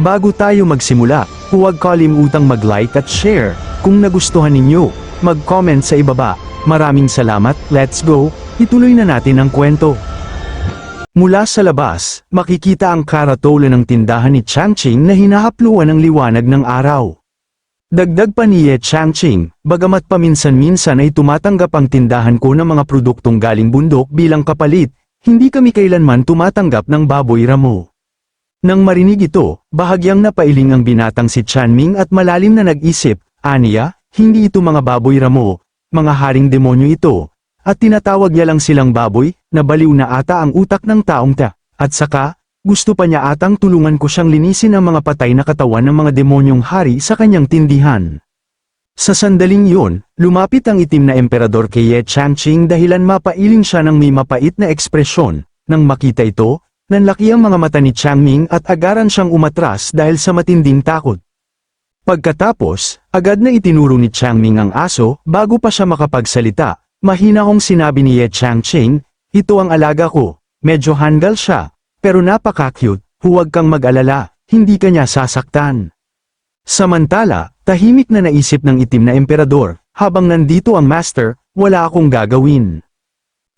Bago tayo magsimula, huwag kalimutang mag-like at share. Kung nagustuhan ninyo, mag-comment sa ibaba. Maraming salamat, let's go, ituloy na natin ang kwento. Mula sa labas, makikita ang karatula ng tindahan ni Changqing na hinahapluan ng liwanag ng araw. Dagdag pa ni Ye Changqing, bagamat paminsan-minsan ay tumatanggap ang tindahan ko ng mga produktong galing bundok bilang kapalit, hindi kami kailanman tumatanggap ng baboy ramo. Nang marinig ito, bahagyang napailing ang binatang si Chanming at malalim na nag-isip, aniya, hindi ito mga baboy ramo, mga haring demonyo ito, at tinatawag niya lang silang baboy, na baliw na ata ang utak ng taong ta, at saka, gusto pa niya atang tulungan ko siyang linisin ang mga patay na katawan ng mga demonyong hari sa kanyang tindihan. Sa sandaling yun, lumapit ang itim na emperador kay Ye Changqing dahilan mapailing siya ng may mapait na ekspresyon. Nang makita ito, nanlaki ang mga mata ni Changming at agaran siyang umatras dahil sa matinding takot. Pagkatapos, agad na itinuro ni Changming ang aso bago pa siya makapagsalita. Mahina kong sinabi ni Ye Changqing, ito ang alaga ko, medyo handal siya, pero napaka-cute, huwag kang mag-alala, hindi ka niya sasaktan. Samantala, tahimik na naisip ng itim na emperador, habang nandito ang master, wala akong gagawin.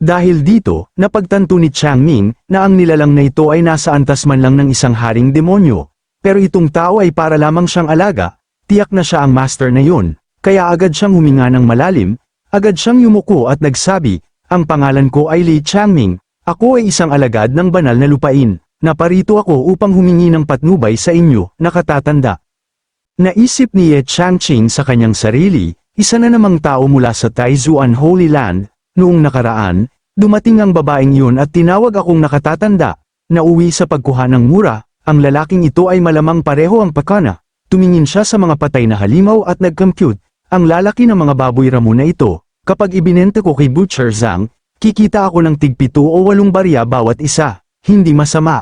Dahil dito, napagtanto ni Changming na ang nilalang na ito ay nasa antas man lang ng isang haring demonyo, pero itong tao ay para lamang siyang alaga, tiyak na siya ang master na yun, kaya agad siyang huminga ng malalim, agad siyang yumuko at nagsabi, ang pangalan ko ay Li Changming, ako ay isang alagad ng banal na lupain, naparito ako upang humingi ng patnubay sa inyo, nakatatanda. Naisip ni Ye Changqing sa kanyang sarili, isa na namang tao mula sa Taizuan Holy Land. Noong nakaraan, dumating ang babaeng yun at tinawag akong nakatatanda, nauwi sa pagkuha ng mura, ang lalaking ito ay malamang pareho ang pakana, tumingin siya sa mga patay na halimaw at nag-compute, ang lalaki ng mga baboy ramo na ito, kapag ibinenta ko kay Butcher Zhang, kikita ako ng tig-7 o 8 barya bawat isa, hindi masama.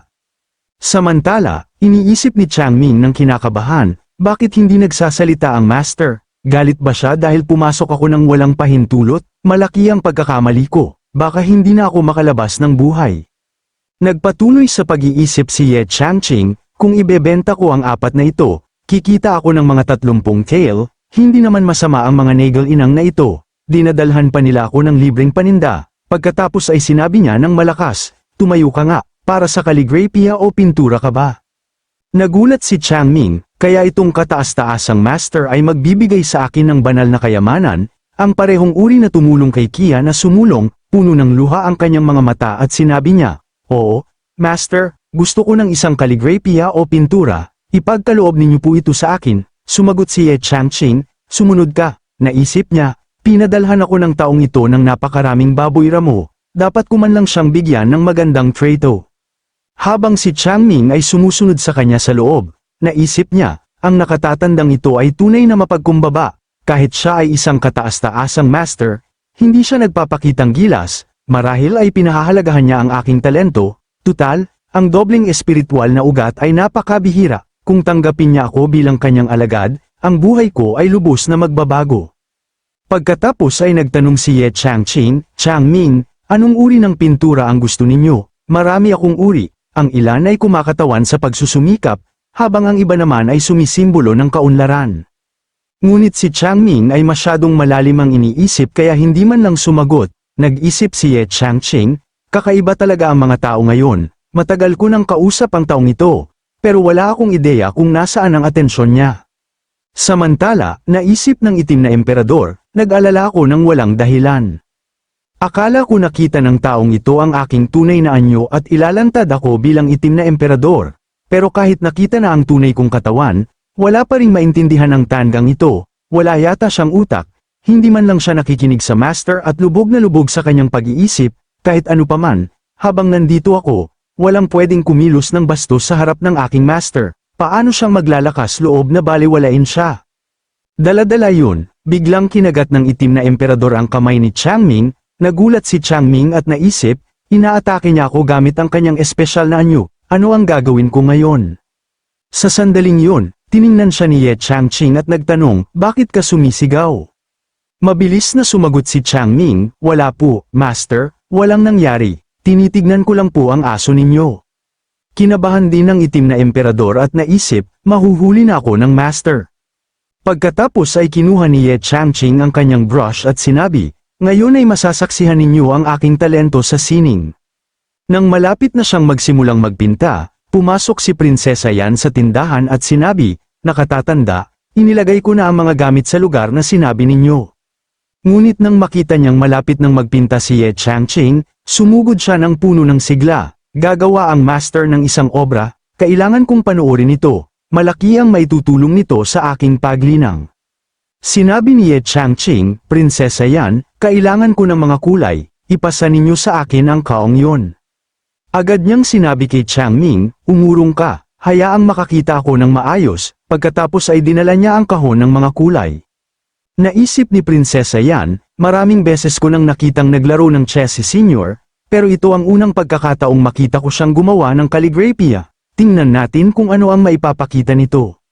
Samantala, iniisip ni Changming ng kinakabahan, bakit hindi nagsasalita ang master? Galit ba siya dahil pumasok ako ng walang pahintulot? Malaki ang pagkakamali ko, baka hindi na ako makalabas ng buhay. Nagpatuloy sa pag-iisip si Ye Changqing, kung ibebenta ko ang 4 na ito, kikita ako ng mga 30 tael, hindi naman masama ang mga nagal inang na ito. Dinadalhan pa nila ako ng libreng paninda, pagkatapos ay sinabi niya ng malakas, tumayo ka nga, para sa kaligrapya o pintura ka ba? Nagulat si Changming, kaya itong kataas-taasang master ay magbibigay sa akin ng banal na kayamanan, ang parehong uri na tumulong kay Kia na sumulong, puno ng luha ang kanyang mga mata at sinabi niya, oo, master, gusto ko ng isang kaligrapya o pintura, ipagkaloob ninyo po ito sa akin, sumagot si Ye Changqing, sumunod ka, naisip niya, pinadalhan ako ng taong ito ng napakaraming baboy ramo, dapat ko man lang siyang bigyan ng magandang trato. Habang si Changming ay sumusunod sa kanya sa loob, naisip niya, ang nakatatandang ito ay tunay na mapagkumbaba, kahit siya ay isang kataas-taasang master, hindi siya nagpapakitang gilas, marahil ay pinahahalagahan niya ang aking talento, tutal, ang dobleng espiritual na ugat ay napakabihira, kung tanggapin niya ako bilang kanyang alagad, ang buhay ko ay lubos na magbabago. Pagkatapos ay nagtanong si Ye Changqing, Changming, anong uri ng pintura ang gusto ninyo? Marami akong uri, ang ilan ay kumakatawan sa pagsusumikap, habang ang iba naman ay sumisimbolo ng kaunlaran. Ngunit si Changming ay masyadong malalim ang iniisip kaya hindi man lang sumagot, nag-isip si Ye Changqing, kakaiba talaga ang mga tao ngayon, matagal ko nang kausap ang taong ito, pero wala akong ideya kung nasaan ang atensyon niya. Samantala, naisip ng itim na emperador, nag-alala ako ng walang dahilan. Akala ko nakita ng taong ito ang aking tunay na anyo at ilalantad ako bilang itim na emperador. Pero kahit nakita na ang tunay kong katawan, wala pa ring maintindihan ang tandang ito, wala yata siyang utak, hindi man lang siya nakikinig sa master at lubog na lubog sa kanyang pag-iisip, kahit ano paman, habang nandito ako, walang pwedeng kumilos ng bastos sa harap ng aking master, paano siyang maglalakas loob na balewalain siya? Dala-dala yun, biglang kinagat ng itim na emperador ang kamay ni Changming. Nagulat si Changming at naisip, inaatake niya ako gamit ang kanyang espesyal na anyo, ano ang gagawin ko ngayon? Sa sandaling yun, tiningnan siya ni Ye Changqing at nagtanong, bakit ka sumisigaw? Mabilis na sumagot si Changming, wala po, master, walang nangyari, tinitignan ko lang po ang aso ninyo. Kinabahan din ng itim na emperador at naisip, mahuhuli na ako ng master. Pagkatapos ay kinuha ni Ye Changqing ang kanyang brush at sinabi, ngayon ay masasaksihan ninyo ang aking talento sa sining. Nang malapit na siyang magsimulang magpinta, pumasok si Prinsesa Yan sa tindahan at sinabi, nakatatanda, inilagay ko na ang mga gamit sa lugar na sinabi ninyo. Ngunit nang makita niyang malapit nang magpinta si Ye Changqing, sumugod siya ng puno ng sigla. Gagawa ang master ng isang obra, kailangan kong panoorin ito, malaki ang maitutulong nito sa aking paglinang. Sinabi ni Ye Changqing, Prinsesa Yan, kailangan ko ng mga kulay, ipasa ninyo sa akin ang kaong yon. Agad niyang sinabi kay Changming, umurong ka, hayaang makakita ako ng maayos, pagkatapos ay dinala niya ang kahon ng mga kulay. Naisip ni Prinsesa Yan, maraming beses ko nang nakitang naglaro ng chess si Senior, pero ito ang unang pagkakataong makita ko siyang gumawa ng kaligrapya. Tingnan natin kung ano ang maipapakita nito.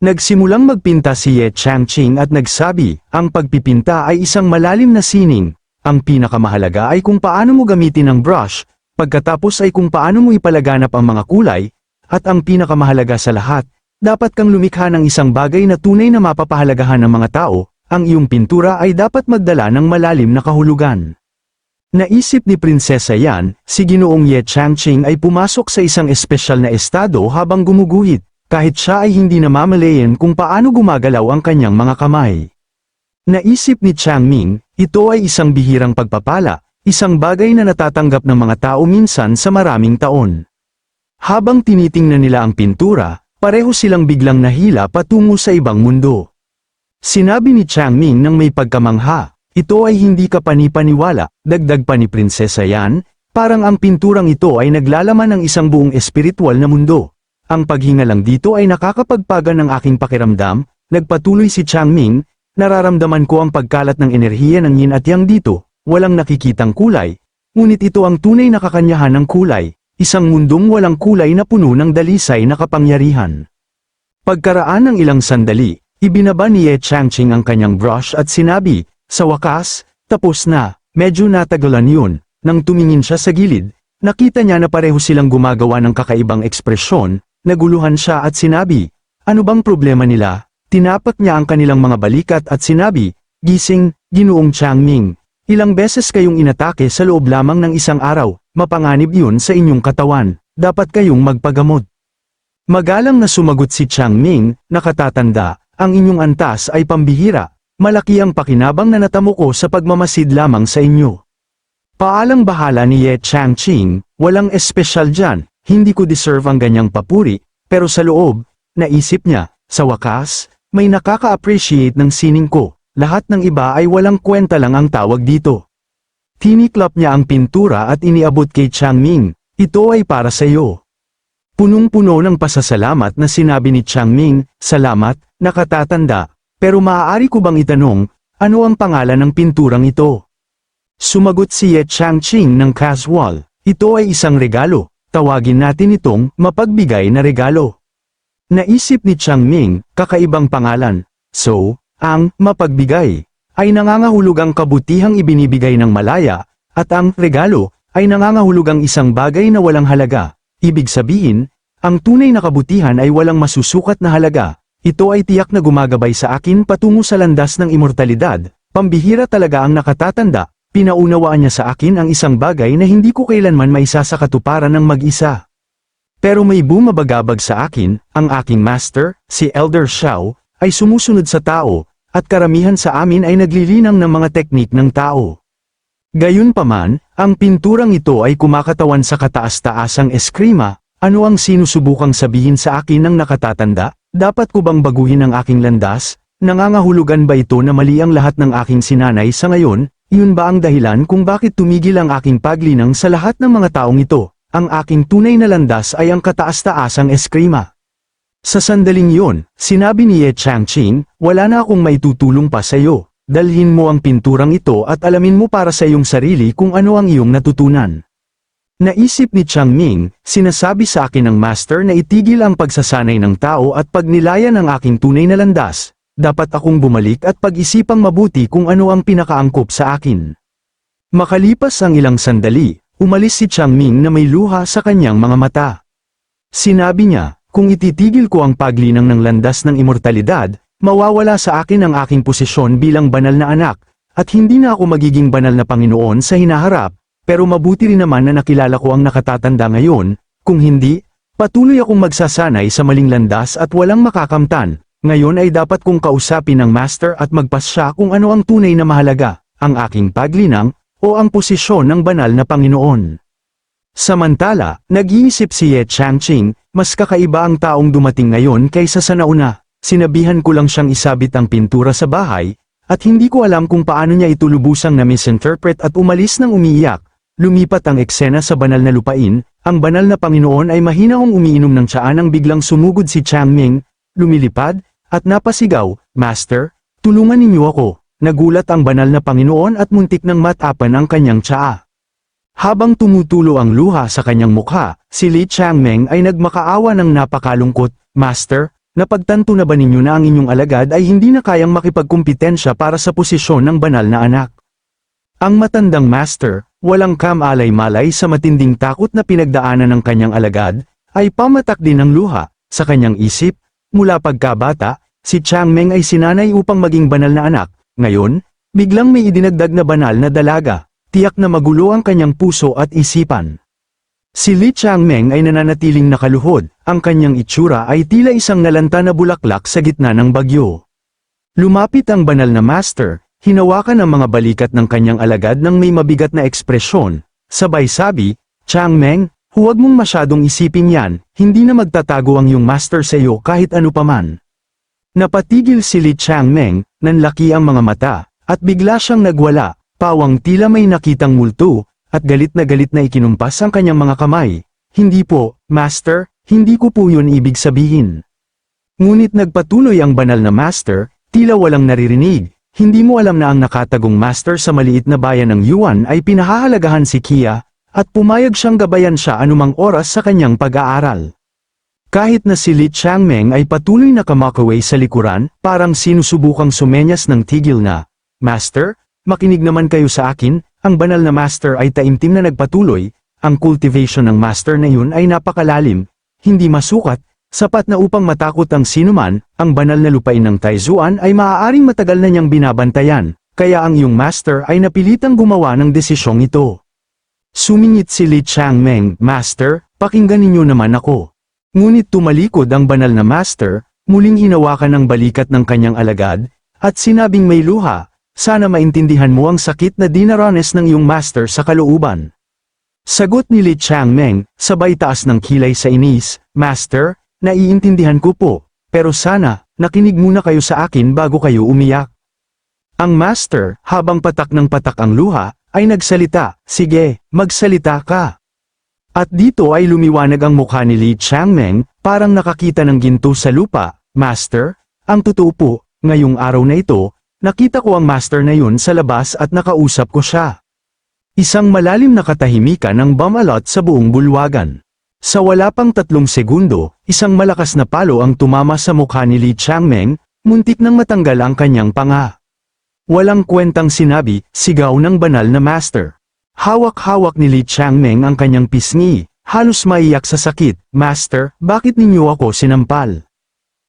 Nagsimulang magpinta si Ye Changqing at nagsabi, ang pagpipinta ay isang malalim na sining. Ang pinakamahalaga ay kung paano mo gamitin ang brush, pagkatapos ay kung paano mo ipalaganap ang mga kulay, at ang pinakamahalaga sa lahat, dapat kang lumikha ng isang bagay na tunay na mapapahalagahan ng mga tao, ang iyong pintura ay dapat magdala ng malalim na kahulugan. Naisip ni Prinsesa Yan, si Ginoong Ye Changqing ay pumasok sa isang espesyal na estado habang gumuguhit, kahit siya ay hindi namamalayan kung paano gumagalaw ang kanyang mga kamay. Naisip ni Changming, ito ay isang bihirang pagpapala, isang bagay na natatanggap ng mga tao minsan sa maraming taon. Habang tinitingnan nila ang pintura, pareho silang biglang nahila patungo sa ibang mundo. Sinabi ni Changming nang may pagkamangha, ito ay hindi ka panipaniwala, dagdag pa ni Prinsesa Yan, parang ang pinturang ito ay naglalaman ng isang buong espiritual na mundo. Ang paghinga lang dito ay nakakapagpaga ng aking pakiramdam, nagpatuloy si Changming, nararamdaman ko ang pagkalat ng enerhiya ng yin at yang dito, walang nakikitang kulay, ngunit ito ang tunay na kakanyahan ng kulay, isang mundong walang kulay na puno ng dalisay na kapangyarihan. Pagkaraan ng ilang sandali, ibinaba ni Ye Changqing ang kanyang brush at sinabi, sa wakas, tapos na, medyo natagalan yun. Nang tumingin siya sa gilid, nakita niya na pareho silang gumagawa ng kakaibang ekspresyon, naguluhan siya at sinabi, ano bang problema nila? Tinapak niya ang kanilang mga balikat at sinabi, gising, Ginoong Changming, ilang beses kayong inatake sa loob lamang ng isang araw, mapanganib yun sa inyong katawan, dapat kayong magpagamot. Magalang na sumagot si Changming, nakatatanda, ang inyong antas ay pambihira. Malaki ang pakinabang na natamo ko sa pagmamasid lamang sa inyo. Paalang bahala ni Ye Changqing, walang espesyal dyan, hindi ko deserve ang ganyang papuri, pero sa loob, naisip niya, sa wakas, may nakaka-appreciate ng sining ko, lahat ng iba ay walang kwenta lang ang tawag dito. Tiniklap niya ang pintura at iniabot kay Changming, ito ay para sa iyo. Punong-puno ng pasasalamat na sinabi ni Changming, salamat, nakatatanda. Pero maaari ko bang itanong, ano ang pangalan ng pinturang ito? Sumagot si Ye Changqing ng casual, ito ay isang regalo, tawagin natin itong mapagbigay na regalo. Naisip ni Changming, kakaibang pangalan, so, ang mapagbigay ay nangangahulugang kabutihang ibinibigay ng malaya, at ang regalo ay nangangahulugang isang bagay na walang halaga. Ibig sabihin, ang tunay na kabutihan ay walang masusukat na halaga. Ito ay tiyak na gumagabay sa akin patungo sa landas ng immortalidad, pambihira talaga ang nakatatanda, pinaunawaan niya sa akin ang isang bagay na hindi ko kailanman maisasakatuparan ng mag-isa. Pero may bumabagabag sa akin, ang aking master, si Elder Xiao, ay sumusunod sa tao, at karamihan sa amin ay naglilinang ng mga teknik ng tao. Gayunpaman, ang pinturang ito ay kumakatawan sa kataas-taasang eskrima, ano ang sinusubukang sabihin sa akin ng nakatatanda? Dapat ko bang baguhin ang aking landas? Nangangahulugan ba ito na mali ang lahat ng aking sinanay sa ngayon? Yun ba ang dahilan kung bakit tumigil ang aking paglinang sa lahat ng mga taong ito? Ang aking tunay na landas ay ang kataas-taasang eskrima. Sa sandaling yon, sinabi ni Ye Changqing, wala na akong maitutulong pa sa iyo. Dalhin mo ang pinturang ito at alamin mo para sa iyong sarili kung ano ang iyong natutunan. Naisip ni Changming, sinasabi sa akin ng master na itigil ang pagsasanay ng tao at pagnilayan ang aking tunay na landas, dapat akong bumalik at pag-isipang mabuti kung ano ang pinakaangkop sa akin. Makalipas ang ilang sandali, umalis si Changming na may luha sa kanyang mga mata. Sinabi niya, kung ititigil ko ang paglinang ng landas ng immortalidad, mawawala sa akin ang aking posisyon bilang banal na anak, at hindi na ako magiging banal na Panginoon sa hinaharap, pero mabuti rin naman na nakilala ko ang nakatatanda ngayon, kung hindi, patuloy akong magsasanay sa maling landas at walang makakamtan. Ngayon ay dapat kong kausapin ang master at magpasya kung ano ang tunay na mahalaga, ang aking paglinang, o ang posisyon ng banal na Panginoon. Samantala, nag-iisip si Ye Changqing, mas kakaiba ang taong dumating ngayon kaysa sa nauna. Sinabihan ko lang siyang isabit ang pintura sa bahay, at hindi ko alam kung paano niya ito lubusang na-misinterpret at umalis ng umiiyak. Lumipat ang eksena sa banal na lupain, ang banal na Panginoon ay mahinahong umiinom ng tsaa nang biglang sumugod si Changming, lumilipad, at napasigaw, Master, tulungan ninyo ako. Nagulat ang banal na Panginoon at muntik nang matapan ang kanyang tsaa. Habang tumutulo ang luha sa kanyang mukha, si Li Changmeng ay nagmakaawa ng napakalungkot, Master, napagtanto na ba ninyo na ang inyong alagad ay hindi na kayang makipagkumpetensya para sa posisyon ng banal na anak? Ang matandang master, walang kamalay-malay sa matinding takot na pinagdaanan ng kanyang alagad, ay pamatak din ng luha, sa kanyang isip. Mula pagkabata, si Changmeng ay sinanay upang maging banal na anak. Ngayon, biglang may idinagdag na banal na dalaga, tiyak na magulo ang kanyang puso at isipan. Si Li Changmeng ay nananatiling nakaluhod, ang kanyang itsura ay tila isang nalanta na bulaklak sa gitna ng bagyo. Lumapit ang banal na master, hinawakan ang mga balikat ng kanyang alagad ng may mabigat na ekspresyon, sabay sabi, Changmeng, huwag mong masyadong isipin yan, hindi na magtatago ang iyong master sa iyo kahit ano paman. Napatigil si Li Changmeng, nanlaki ang mga mata, at bigla siyang nagwala, pawang tila may nakitang multo, at galit na ikinumpas ang kanyang mga kamay. Hindi po, master, hindi ko po yun ibig sabihin. Ngunit nagpatuloy ang banal na master, tila walang naririnig, hindi mo alam na ang nakatagong master sa maliit na bayan ng Yuan ay pinahahalagahan si Kia, at pumayag siyang gabayan siya anumang oras sa kanyang pag-aaral. Kahit na si Li Changmeng ay patuloy na kamakaway sa likuran, parang sinusubukang sumenyas ng tigil na, Master, makinig naman kayo sa akin, ang banal na master ay taimtim na nagpatuloy, ang cultivation ng master na yun ay napakalalim, hindi masukat, sapat na upang matakot ang sinuman, ang banal na lupain ng Taizuan ay maaaring matagal na niyang binabantayan, kaya ang iyong master ay napilitang gumawa ng desisyong ito. Sumingit si Li Changmeng, Master, pakinggan ninyo naman ako. Ngunit tumalikod ang banal na master, muling hinawakan ang balikat ng kanyang alagad, at sinabing may luha, sana maintindihan mo ang sakit na dinaranas ng iyong master sa kalooban. Sagot ni Li Changmeng, sabay taas ng kilay sa inis, Master, naiintindihan ko po, pero sana, nakinig muna kayo sa akin bago kayo umiyak. Ang master, habang patak ng patak ang luha, ay nagsalita, sige, magsalita ka. At dito ay lumiwanag ang mukha ni Li Changmeng, parang nakakita ng ginto sa lupa, Master, ang totoo po, ngayong araw na ito, nakita ko ang master na yun sa labas at nakausap ko siya. Isang malalim na katahimikan ang bumalot sa buong bulwagan. Sa wala pang 3 segundo, isang malakas na palo ang tumama sa mukha ni Li Changmeng, muntik nang matanggal ang kanyang panga. Walang kwentang sinabi, sigaw ng banal na master. Hawak-hawak ni Li Changmeng ang kanyang pisngi, halos maiyak sa sakit, Master, bakit ninyo ako sinampal?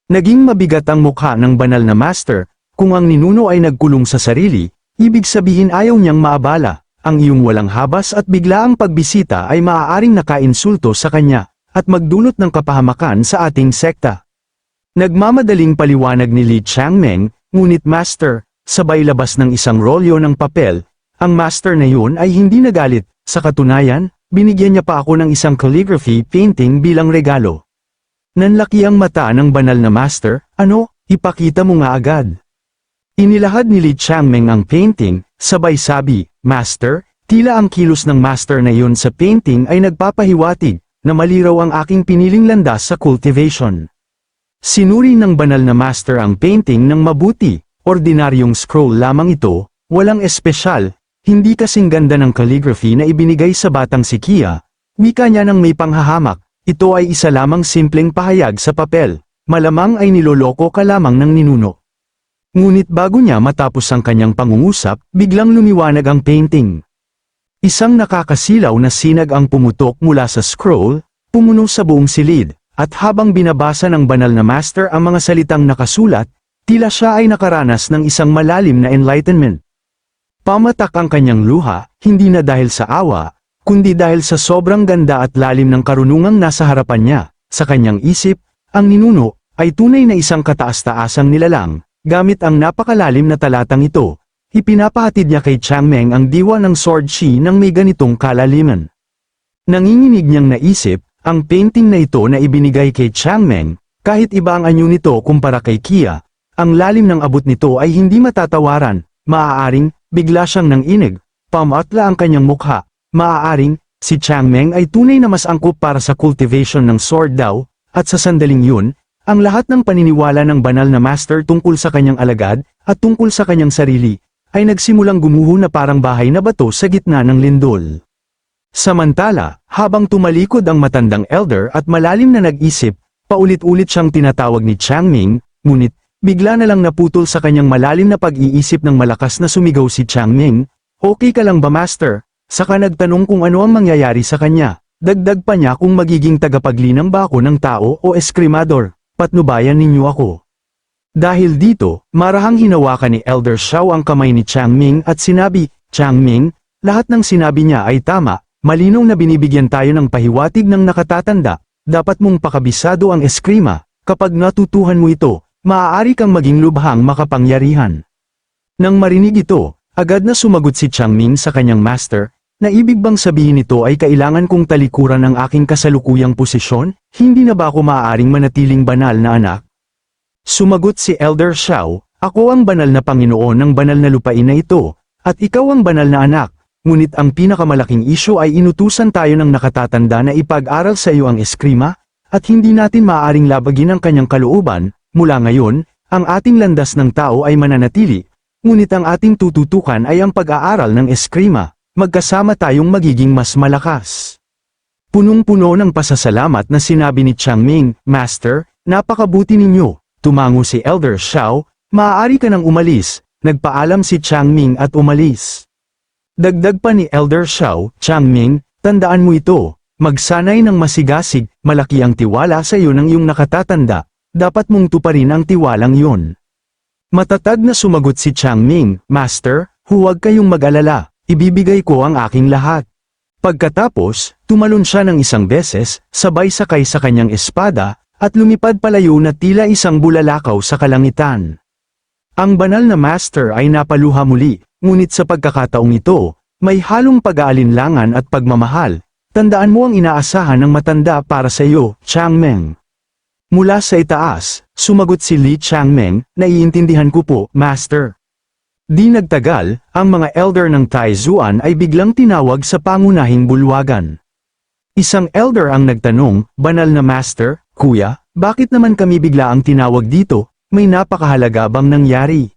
Naging mabigat ang mukha ng banal na master, kung ang ninuno ay nagkulong sa sarili, ibig sabihin ayaw niyang maabala, ang iyong walang habas at biglaang pagbisita ay maaaring nakainsulto sa kanya, at magdulot ng kapahamakan sa ating sekta. Nagmamadaling paliwanag ni Li Changmeng, ngunit Master, sabay labas ng isang rolyo ng papel, ang master na yun ay hindi nagalit, sa katunayan, binigyan niya pa ako ng isang calligraphy painting bilang regalo. Nanlaki ang mata ng banal na master, ano, ipakita mo nga agad. Inilahad ni Li Changmeng ang painting, sabay sabi, Master, tila ang kilos ng master na yun sa painting ay nagpapahiwatig, na mali raw ang aking piniling landas sa cultivation. Sinuri ng banal na master ang painting ng mabuti. Ordinaryong scroll lamang ito, walang espesyal, hindi kasing ganda ng calligraphy na ibinigay sa batang si Kia, wika niya ng may panghahamak, ito ay isa lamang simpleng pahayag sa papel, malamang ay niloloko ka lamang ng ninuno. Ngunit bago niya matapos ang kanyang pangungusap, biglang lumiwanag ang painting. Isang nakakasilaw na sinag ang pumutok mula sa scroll, pumuno sa buong silid, at habang binabasa ng banal na master ang mga salitang nakasulat, tila siya ay nakaranas ng isang malalim na enlightenment. Pamatak ang kanyang luha, hindi na dahil sa awa, kundi dahil sa sobrang ganda at lalim ng karunungang nasa harapan niya. Sa kanyang isip, ang ninuno ay tunay na isang kataas-taasang nilalang. Gamit ang napakalalim na talatang ito, ipinapahatid niya kay Changmeng ang diwa ng Sword Chi nang may ganitong kalaliman. Nanginginig niyang naisip, ang painting na ito na ibinigay kay Changmeng, kahit iba ang anyo nito kumpara kay Kia, ang lalim ng abot nito ay hindi matatawaran, maaaring, bigla siyang nanginig, pamatla ang kanyang mukha, maaaring, si Changmeng ay tunay na mas angkop para sa cultivation ng sword daw, at sa sandaling yun, ang lahat ng paniniwala ng banal na master tungkol sa kanyang alagad, at tungkol sa kanyang sarili, ay nagsimulang gumuho na parang bahay na bato sa gitna ng lindol. Samantala, habang tumalikod ang matandang elder at malalim na nag-isip, paulit-ulit siyang tinatawag ni Changming, ngunit, bigla na lang naputol sa kanyang malalim na pag-iisip ng malakas na sumigaw si Changming, "Okay ka lang ba master?" Saka nagtanong kung ano ang mangyayari sa kanya. Dagdag pa niya kung magiging tagapaglinang ba ako ng tao o eskrimador. Patnubayan ninyo ako. Dahil dito, marahang hinawakan ni Elder Xiao ang kamay ni Changming at sinabi, "Changming, lahat ng sinabi niya ay tama, malinaw na binibigyan tayo ng pahiwatig ng nakatatanda, dapat mong pakabisado ang eskrima, kapag natutuhan mo ito, maaari kang maging lubhang makapangyarihan." Nang marinig ito, agad na sumagot si Changming sa kanyang master, na ibig bang sabihin nito ay kailangan kong talikuran ang aking kasalukuyang posisyon? Hindi na ba ako maaaring manatiling banal na anak? Sumagot si Elder Xiao, "Ako ang banal na Panginoon ng banal na lupain na ito, at ikaw ang banal na anak, ngunit ang pinakamalaking isyu ay inutusan tayo ng nakatatanda na ipag-aral sa iyo ang eskrima, at hindi natin maaaring labagin ang kanyang kalooban. Mula ngayon, ang ating landas ng tao ay mananatili, ngunit ang ating tututukan ay ang pag-aaral ng eskrima. Magkasama tayong magiging mas malakas." Punong-puno ng pasasalamat na sinabi ni Changming, "Master, napakabuti ninyo." Tumango si Elder Xiao, "Maaari ka nang umalis." Nagpaalam si Changming at umalis. Dagdag pa ni Elder Xiao, "Changming, tandaan mo ito, magsanay ng masigasig, malaki ang tiwala sa iyo ng iyong nakatatanda, dapat mong tuparin ang tiwalang iyon." Matatag na sumagot si Changming, "Master, huwag kayong mag-alala. Ibibigay ko ang aking lahat." Pagkatapos, tumalon siya ng isang beses, sabay sakay sa kanyang espada, at lumipad palayo na tila isang bulalakaw sa kalangitan. Ang banal na master ay napaluha muli, ngunit sa pagkakataong ito, may halong pag-aalinlangan at pagmamahal. "Tandaan mo ang inaasahan ng matanda para sa iyo, Changmeng." Mula sa itaas, sumagot si Li Changmeng, "Naiintindihan ko po, master." Di nagtagal, ang mga elder ng Taizuan ay biglang tinawag sa pangunahing bulwagan. Isang elder ang nagtanong, "Banal na master, kuya, bakit naman kami bigla ang tinawag dito? May napakahalaga bang nangyari?"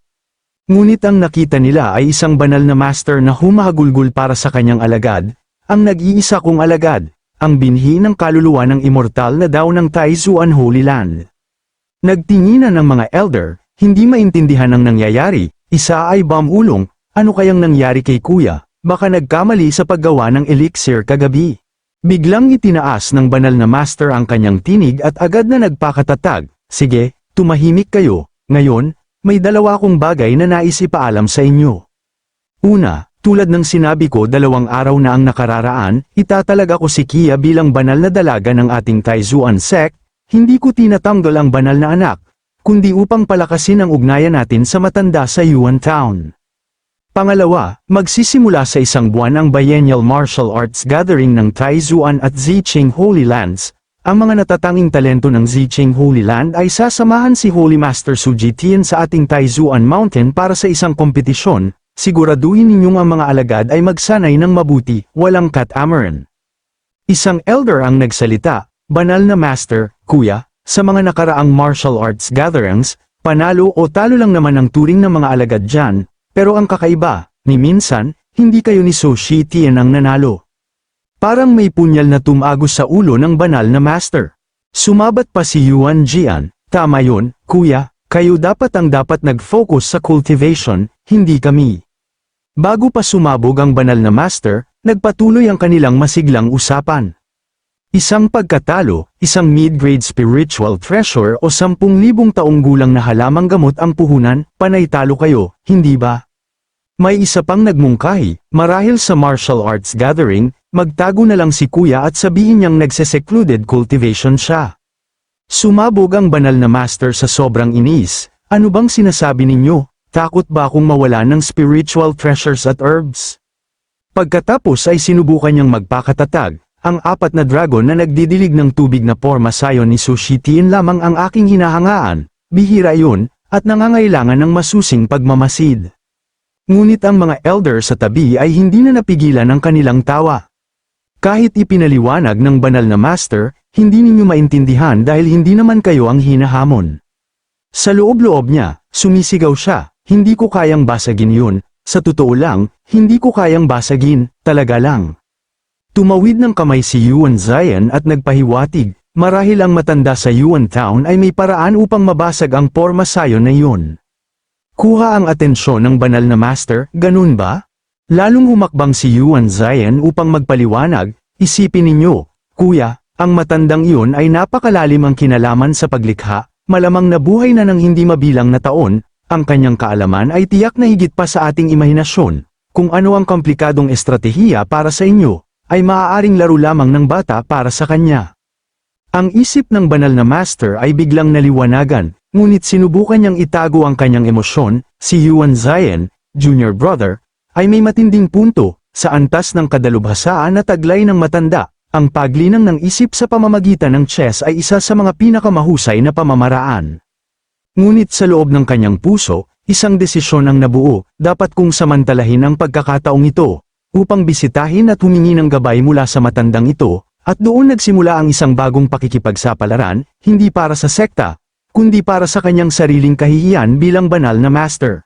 Ngunit ang nakita nila ay isang banal na master na humahagulgol para sa kanyang alagad, ang nag-iisa kong alagad, ang binhi ng kaluluwa ng immortal na daw ng Taizuan Holy Land. Nagtinginan ng mga elder, hindi maintindihan ang nangyayari. Isa ay ulong, "Ano kayang nangyari kay kuya? Baka nagkamali sa paggawa ng elixir kagabi." Biglang itinaas ng banal na master ang kanyang tinig at agad na nagpakatatag, "Sige, tumahimik kayo. Ngayon, may dalawa kong bagay na nais ipaalam sa inyo. Una, tulad ng sinabi ko 2 araw na ang nakararaan, itatalaga ko si Kia bilang banal na dalaga ng ating Taizuan sect, hindi ko tinatanggol ang banal na anak, kundi upang palakasin ang ugnayan natin sa matanda sa Yuan Town. Pangalawa, magsisimula sa 1 buwan ang Biennial Martial Arts Gathering ng Taizuan at Ziqing Holy Lands. Ang mga natatanging talento ng Ziqing Holy Land ay sasamahan si Holy Master Su Jitian sa ating Taizuan Mountain para sa isang kompetisyon. Siguraduhin ninyong ang mga alagad ay magsanay ng mabuti, walang kat-amaran." Isang elder ang nagsalita, "Banal na master, kuya, sa mga nakaraang martial arts gatherings, panalo o talo lang naman ang turing ng mga alagad dyan, pero ang kakaiba, ni minsan, hindi kayo ni Su Jitian ang nanalo." Parang may punyal na tumagos sa ulo ng banal na master. Sumabat pa si Yuan Jian, "Tama yun, kuya, kayo dapat nag-focus sa cultivation, hindi kami." Bago pa sumabog ang banal na master, nagpatuloy ang kanilang masiglang usapan. Isang pagkatalo, isang mid-grade spiritual treasure o 10,000 taong gulang na halamang gamot ang puhunan, panay talo kayo, hindi ba? May isa pang nagmungkahi, marahil sa martial arts gathering, magtago na lang si kuya at sabihin niyang nagse-secluded cultivation siya. Sumabog ang banal na master sa sobrang inis. Ano bang sinasabi ninyo? Takot ba akong mawala ng spiritual treasures at herbs? Pagkatapos ay sinubukan niyang magpakatatag, ang 4 na dragon na nagdidilig ng tubig na porma sayon ni Sushitiin lamang ang aking hinahangaan, bihira yun, at nangangailangan ng masusing pagmamasid. Ngunit ang mga elder sa tabi ay hindi na napigilan ang kanilang tawa. Kahit ipinaliwanag ng banal na master, hindi ninyo maintindihan dahil hindi naman kayo ang hinahamon. Sa loob-loob niya, sumisigaw siya, hindi ko kayang basagin yun, sa totoo lang, hindi ko kayang basagin, talaga lang. Tumawid ng kamay si Yuan Zion at nagpahiwatig, marahil ang matanda sa Yuan Town ay may paraan upang mabasag ang porma sayon na yun. Kuha ang atensyon ng banal na master, ganun ba? Lalong humakbang si Yuan Zion upang magpaliwanag, isipin ninyo, kuya, ang matandang iyon ay napakalalim ang kinalaman sa paglikha, malamang nabuhay na ng hindi mabilang na taon, ang kanyang kaalaman ay tiyak na higit pa sa ating imahinasyon. Kung ano ang komplikadong estratehiya para sa inyo, ay maaaring laro lamang ng bata para sa kanya. Ang isip ng banal na master ay biglang naliwanagan, ngunit sinubukan niyang itago ang kanyang emosyon. Si Yuan Zion, junior brother, ay may matinding punto, sa antas ng kadalubhasaan na taglay ng matanda. Ang paglinang ng isip sa pamamagitan ng chess ay isa sa mga pinakamahusay na pamamaraan. Ngunit sa loob ng kanyang puso, isang desisyon ang nabuo, dapat kong samantalahin ang pagkakataong ito, upang bisitahin at humingi ng gabay mula sa matandang ito, at doon nagsimula ang isang bagong pakikipagsapalaran, hindi para sa sekta, kundi para sa kanyang sariling kahihiyan bilang banal na master.